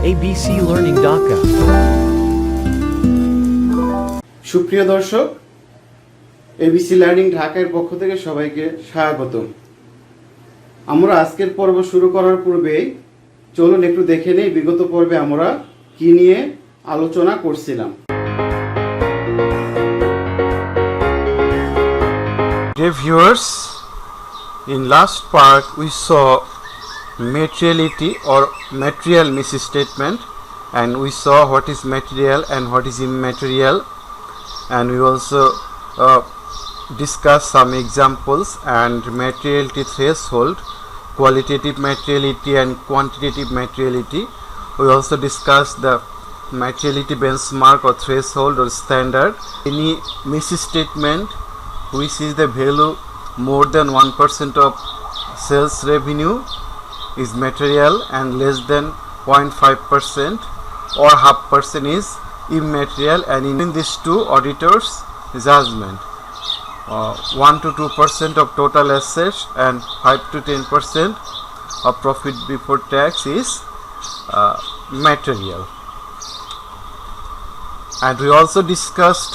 abclearning.com. সুপ্রিয় দর্শক, ABC learning ঢাকার পক্ষ থেকে সবাইকে স্বাগতম। আমরা আজকের পর্ব শুরু করার পূর্বেই চলুন একটু দেখে নেই বিগত পর্বে আমরা কি নিয়ে আলোচনা করছিলাম। Dear viewers, in last part we saw materiality or material misstatement, and we saw what is material and what is immaterial, and we also discussed some examples and materiality threshold, qualitative materiality and quantitative materiality. We also discussed the materiality benchmark or threshold or standard. Any misstatement which is the value more than 1% of sales revenue is material and less than 0.5% or half percent is immaterial, and in these two auditors judgment 1 to 2% of total assets and 5 to 10% of profit before tax is material. And we also discussed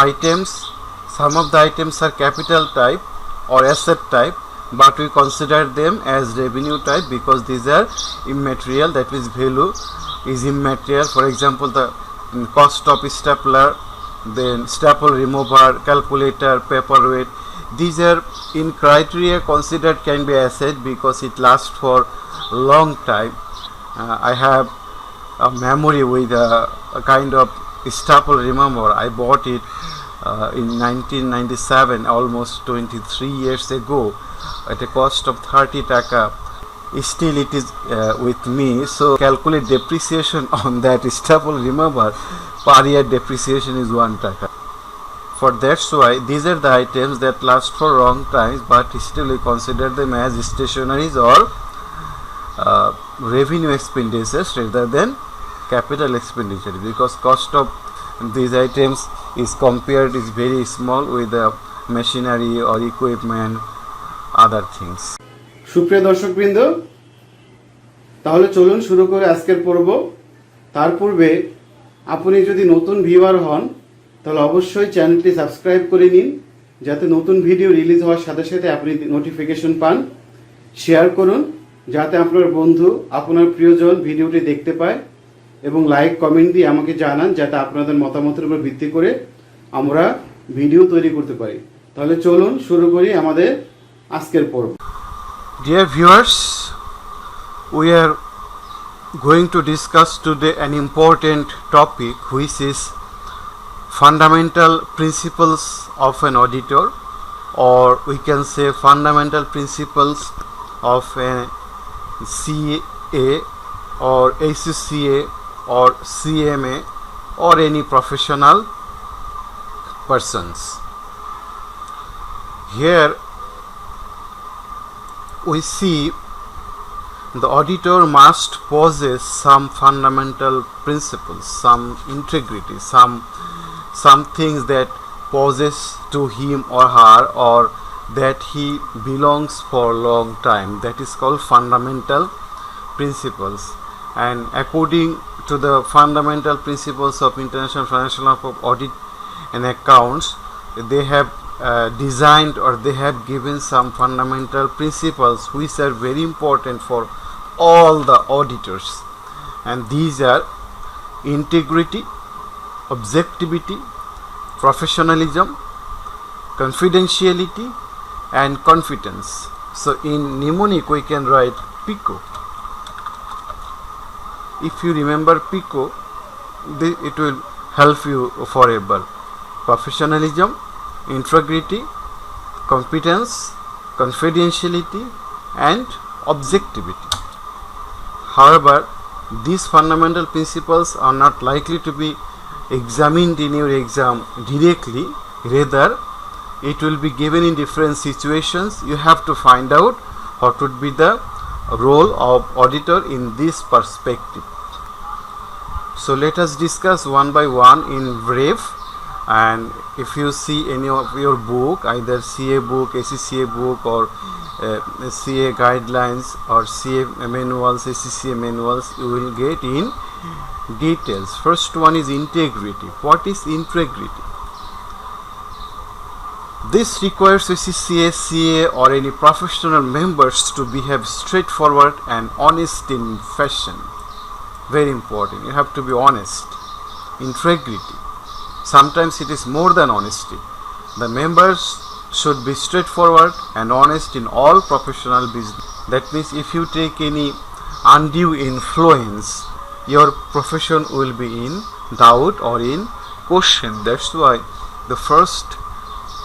items. Some of the items are capital type or asset type, but we consider them as revenue type because these are immaterial, that is value is immaterial. For example, the cost of stapler, then staple remover, calculator, paperweight, these are in criteria considered can be asset because it lasts for long time. I have a memory with a kind of staple remover. I bought it in 1997, almost 23 years ago, at a cost of 30 taka. Still it is with me, so calculate depreciation on that staple remover, per year depreciation is 1 taka. For that's why these are the items that last for long times, but still we consider them as stationaries or revenue expenditures rather than capital expenditure, because cost of these items is compared is very small with the machinery or equipment, other things. সুপ্রিয় দর্শকবৃন্দ, তাহলে চলুন শুরু করে আজকের পর্ব। তার পূর্বে আপনি যদি নতুন ভিউয়ার হন তাহলে অবশ্যই চ্যানেলটি সাবস্ক্রাইব করে নিন, যাতে নতুন ভিডিও রিলিজ হওয়ার সাথে সাথে আপনি নোটিফিকেশন পান। শেয়ার করুন যাতে আপনার বন্ধু, আপনার প্রিয়জন ভিডিওটি দেখতে পায়, এবং লাইক কমেন্ট দিয়ে আমাকে জানান যাতে আপনাদের মতামতের উপর ভিত্তি করে আমরা ভিডিও তৈরি করতে পারি। তাহলে চলুন শুরু করি আমাদের আজকের পর্ব। Dear viewers, we are going to discuss today an important topic, which is fundamental principles of an auditor, or we can say fundamental principles of a CA or ACCA or CMA or any professional persons. Here we see the auditor must possess some fundamental principles, some integrity, some things that possess to him or her, or that he belongs for long time. That is called fundamental principles. And according to the fundamental principles of International Financial Law of Audit and Accounts, they have designed or they have given some fundamental principles which are very important for all the auditors, and these are integrity, objectivity, professionalism, confidentiality and confidence. So in mnemonic we can write PICO. If you remember PICO, it will help you forever. Professionalism, integrity, competence, confidentiality and objectivity. However, these fundamental principles are not likely to be examined in your exam directly. Rather, it will be given in different situations. You have to find out what would be the role of auditor in this perspective. So let us discuss one by one in brief. And if you see any of your book, either CA book, ACCA book or CA guidelines or CA manuals, ACCA manuals, you will get in details. First one is integrity. What is integrity? This requires ACCA, CA or any professional members to behave straightforward and honest in fashion. Very important. You have to be honest. Integrity. Sometimes it is more than honesty. The members should be straightforward and honest in all professional business. That means if you take any undue influence, your profession will be in doubt or in question. That's why the first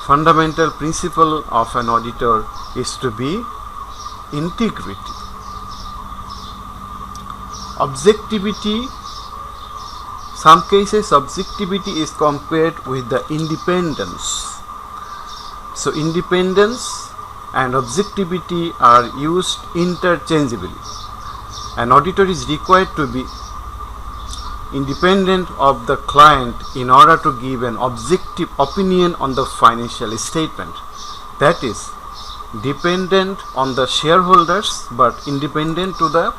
fundamental principle of an auditor is to be integrity. Objectivity. Some cases objectivity is compared with the independence. So independence and objectivity are used interchangeably. An auditor is required to be independent of the client in order to give an objective opinion on the financial statement. That is, dependent on the shareholders but independent to the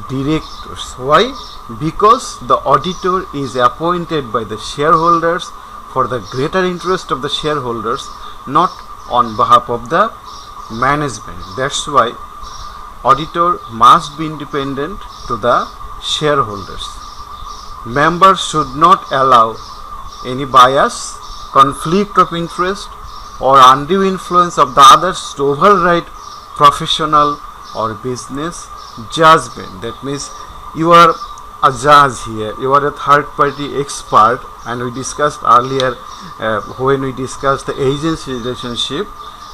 directors. Why? Because the auditor is appointed by the shareholders for the greater interest of the shareholders, not on behalf of the management. That's why auditor must be independent to the shareholders. Members should not allow any bias, conflict of interest or undue influence of the others to override professional or business judgment. That means you are a judge here, you are a third party expert, and we discussed earlier when we discussed the agency relationship.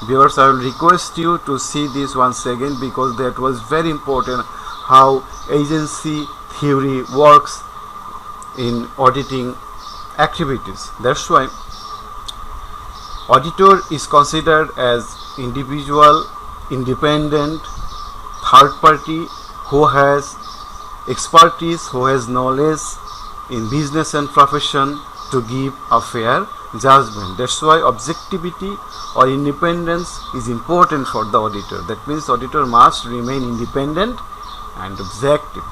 Viewers, I will request you to see this once again because that was very important, how agency theory works in auditing activities. That's why auditor is considered as individual, independent, third party who has expertise, who has knowledge in business and profession to give a fair judgment. That's why objectivity or independence is important for the auditor. That means auditor must remain independent and objective.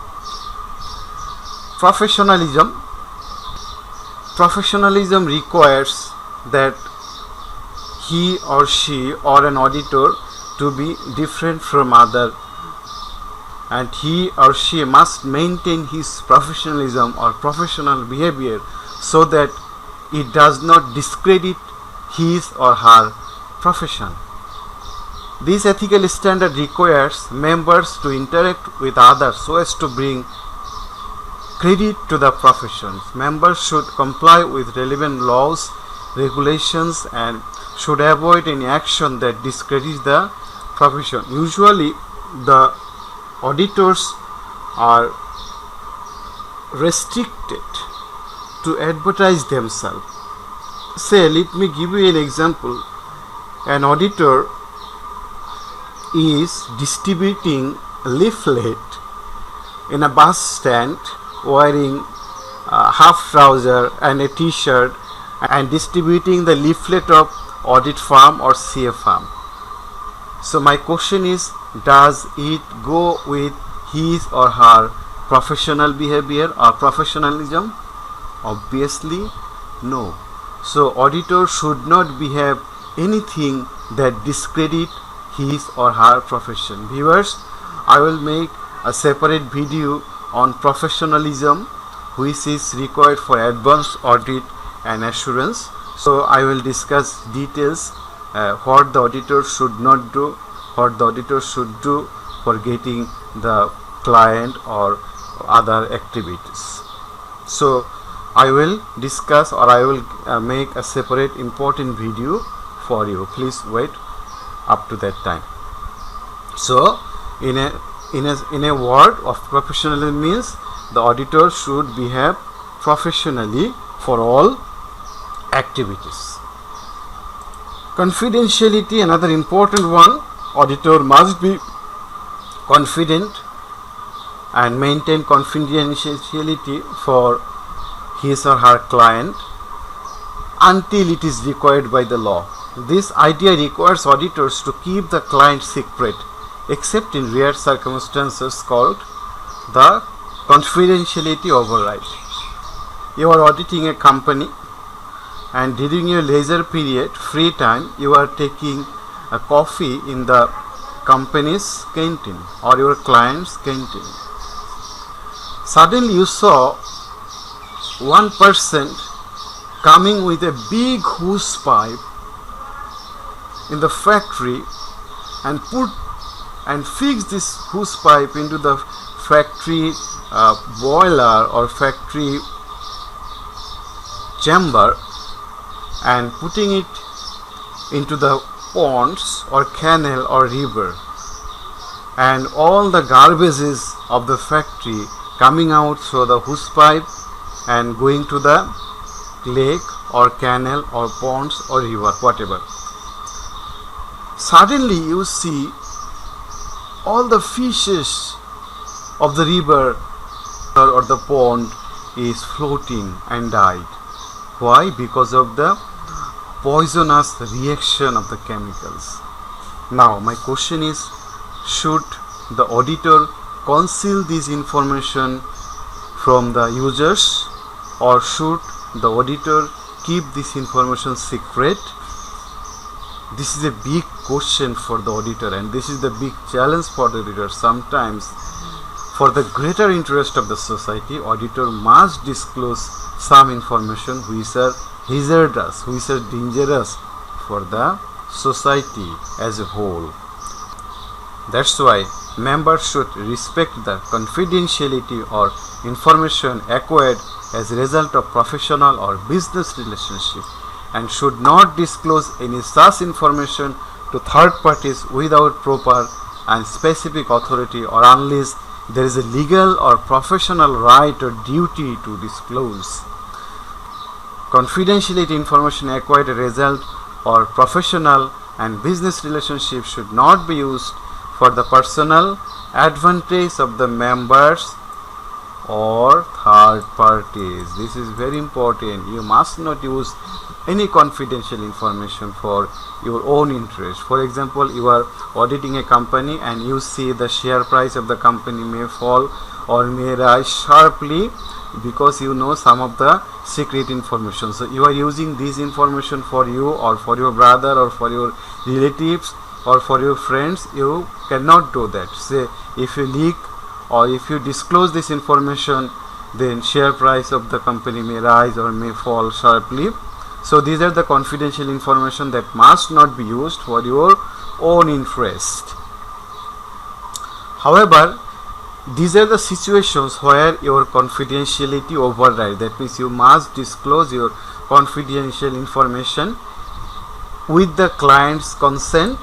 Professionalism. Professionalism requires that he or she or an auditor to be different from other, and he or she must maintain his professionalism or professional behavior so that it does not discredit his or her profession. This ethical standard requires members to interact with others so as to bring credit to the profession. Members should comply with relevant laws, regulations, and should avoid any action that discredits the profession. Usually, the auditors are restricted to advertise themselves. Say, let me give you an example. An auditor is distributing a leaflet in a bus stand wearing a half trouser and a t-shirt and distributing the leaflet of audit firm or CA firm. So my question is, does it go with his or her professional behavior or professionalism? Obviously no. So auditor should not behave anything that discredit his or her profession. Viewers, I will make a separate video on professionalism which is required for advanced audit and assurance. So I will discuss details what the auditor should not do, what the auditor should do for getting the client or other activities. So I will discuss, or I will make a separate important video for you. Please wait up to that time. So in a word of professionalism means the auditor should behave professionally for all activities. Confidentiality, another important one. Auditor must be confident and maintain confidentiality for his or her client until it is required by the law. This idea requires auditors to keep the client secret, except in rare circumstances called the confidentiality override. You are auditing a company, and during your leisure period, free time, you are taking a coffee in the company's canteen or your client's canteen. Suddenly you saw one person coming with a big hose pipe in the factory and fix this hose pipe into the factory boiler or factory chamber and putting it into the ponds or canal or river, and all the garbages of the factory coming out through the hose pipe and going to the lake or canal or ponds or river, whatever. Suddenly you see all the fishes of the river or the pond is floating and died. Why? Because of the poisonous reaction of the chemicals. Now my question is, should the auditor conceal this information from the users, or should the auditor keep this information secret? This is a big question for the auditor, and this is the big challenge for the auditor. Sometimes, for the greater interest of the society, auditor must disclose some information which are hazardous, which are dangerous for the society as a whole. That's why members should respect the confidentiality or information acquired as a result of professional or business relationship, and should not disclose any such information to third parties without proper and specific authority, or unless there is a legal or professional right or duty to disclose. Confidentiality information acquired as a result or professional and business relationship should not be used for the personal advantage of the members or third parties. This is very important. You must not use any confidential information for your own interest. For example, you are auditing a company and you see the share price of the company may fall or may rise sharply because you know some of the secret information. So you are using this information for you or for your brother or for your relatives or for your friends. You cannot do that. Say if you leak or if you disclose this information, then share price of the company may rise or may fall sharply. So these are the confidential information that must not be used for your own interest. However, these are the situations where your confidentiality overrides. That means you must disclose your confidential information with the client's consent.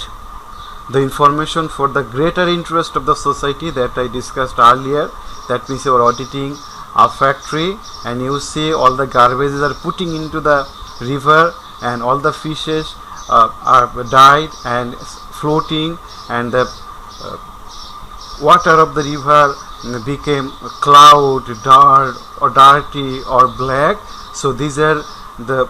The information for the greater interest of the society that I discussed earlier. That means you are auditing a factory and you see all the garbages are putting into the river and all the fishes are died and floating, and the water of the river became cloud, dirt or dirty or black. So these are the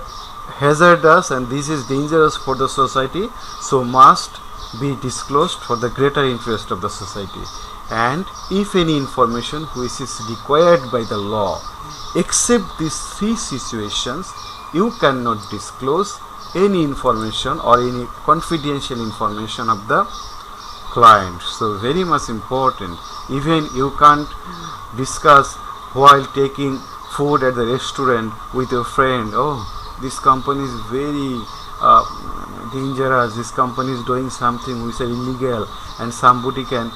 hazardous and this is dangerous for the society, so must be disclosed for the greater interest of the society. And if any information which is required by the law, except these three situations, you cannot disclose any information or any confidential information of the client. So very much important. Even you can't discuss while taking food at the restaurant with your friend, oh, this company is very dangerous, this company is doing something which is illegal, and somebody can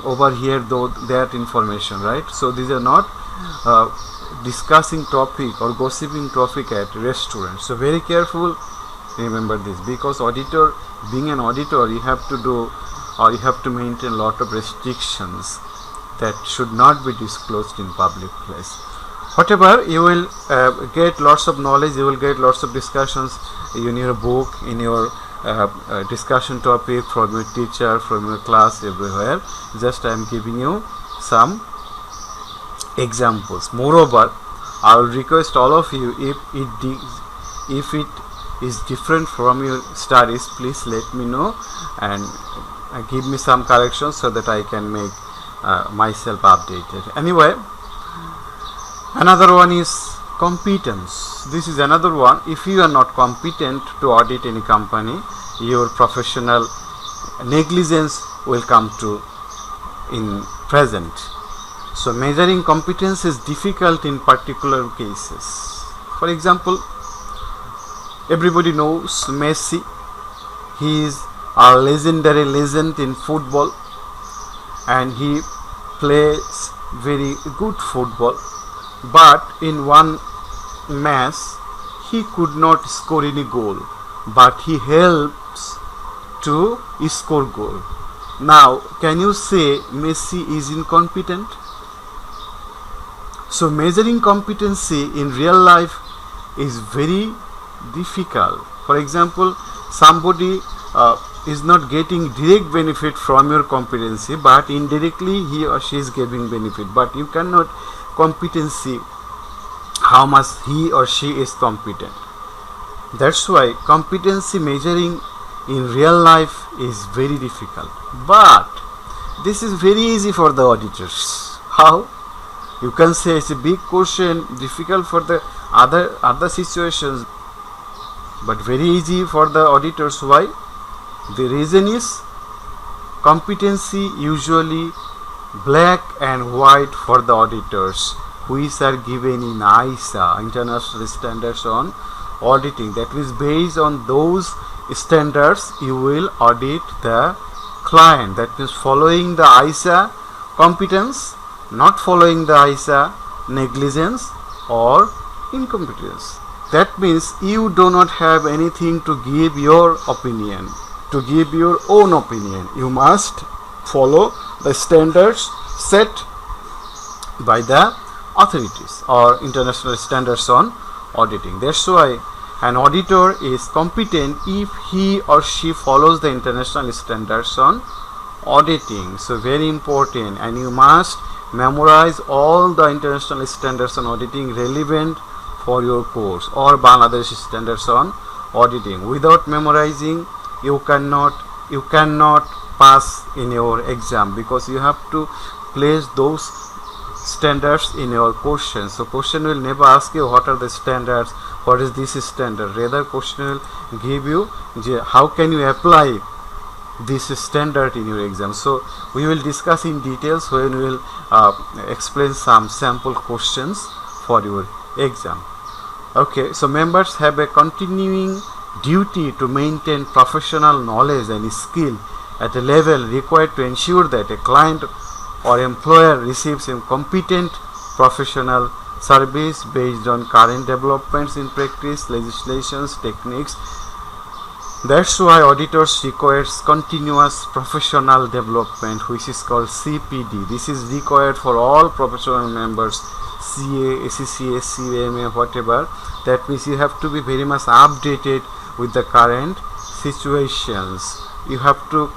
overhear that information, right? So these are not discussing topic or gossiping topic at restaurants. So very careful, remember this, because auditor, being an auditor, you have to do or you have to maintain a lot of restrictions that should not be disclosed in public place. Whatever, you will get lots of knowledge, you will get lots of discussions in your book, in your discussion topic, from your teacher, from your class, everywhere. Just I am giving you some examples. Moreover, I will request all of you, if it is different from your studies, please let me know and give me some corrections so that I can make myself updated. Anyway, another one is competence. This is another one. If you are not competent to audit any company, your professional negligence will come to in present. So measuring competence is difficult in particular cases. For example, everybody knows Messi. He is a legendary legend in football and he plays very good football, but in one match he could not score any goal, but he helps to score goal. Now can you say Messi is incompetent? So measuring competency in real life is very difficult. For example, somebody is not getting direct benefit from your competency, but indirectly he or she is giving benefit, but you cannot competency how much he or she is competent. That's why competency measuring in real life is very difficult, but this is very easy for the auditors. How? You can say it's a big question, difficult for the other situations, but very easy for the auditors. Why? The reason is competency usually black and white for the auditors, which are given in ISA, International Standards on Auditing. That means based on those standards you will audit the client. That means following the ISA competence, not following the ISA negligence or incompetence. That means you do not have anything to give your opinion, to give your own opinion. You must follow the standards set by the authorities or international standards on auditing. That's why an auditor is competent if he or she follows the international standards on auditing. So very important, and you must memorize all the international standards on auditing relevant for your course or Bangladesh standards on auditing. Without memorizing, you cannot pass in your exam, because you have to place those standards in your question. So question will never ask you what are the standards, what is this standard. Rather question will give you how can you apply this standard in your exam. So we will discuss in details when we will explain some sample questions for your exam. Okay, so members have a continuing duty to maintain professional knowledge and skill at a level required to ensure that a client or employer receives a competent professional service based on current developments in practice, legislations, techniques. That's why auditors requires continuous professional development, which is called CPD. This is required for all professional members, CA, ACCA, CMA, whatever. That means you have to be very much updated with the current situations. You have to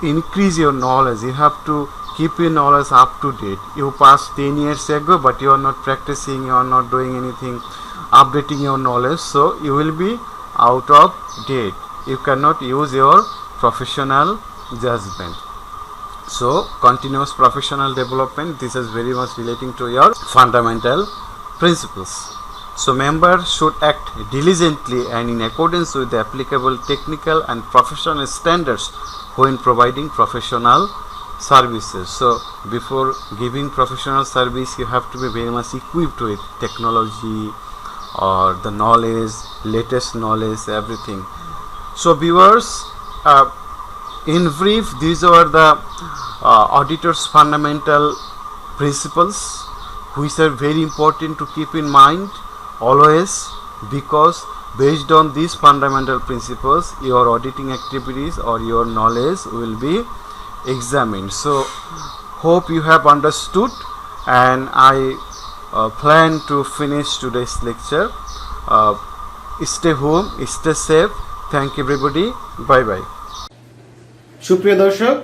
increase your knowledge. You have to keep your knowledge up to date. You passed 10 years ago, but you are not practicing, you are not doing anything, updating your knowledge, so you will be out of date. You cannot use your professional judgment. So continuous professional development, this is very much relating to your fundamental principles. So members should act diligently and in accordance with the applicable technical and professional standards when providing professional services. So before giving professional service, you have to be very much equipped with technology or the knowledge, latest knowledge, everything. So viewers, in brief, these are the auditor's fundamental principles, which are very important to keep in mind always, because based on these fundamental principles your auditing activities or your knowledge will be examined. So hope you have understood, and I plan to finish today's lecture. Stay home, stay safe. Thank everybody. Bye bye. সুপ্রিয় দর্শক,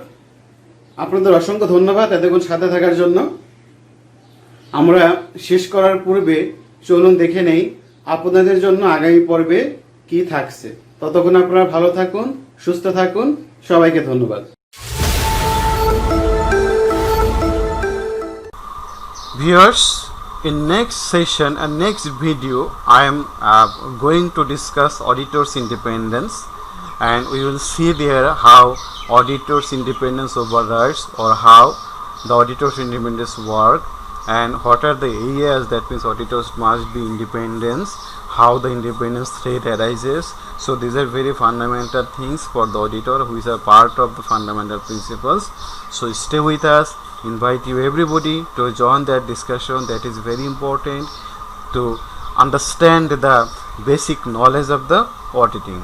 আপনাদের অসংখ্য ধন্যবাদ এতক্ষণ সাথে থাকার জন্য। আমরা শেষ করার পূর্বে চলুন দেখে নেই আপনাদের জন্য আগামী পর্বে কি থাকছে। ততক্ষণ আপনারা ভালো থাকুন, সুস্থ থাকুন। সবাইকে ধন্যবাদ। Viewers, in next session and next video I am going to discuss auditors independence, and we will see there how auditors independence overrides or how the auditors independence work, and what are the areas that means auditors must be independent, how the independence threat arises. So these are very fundamental things for the auditor, which are part of the fundamental principles. So stay with us. Invite you everybody to join that discussion. That is very important to understand the basic knowledge of the auditing.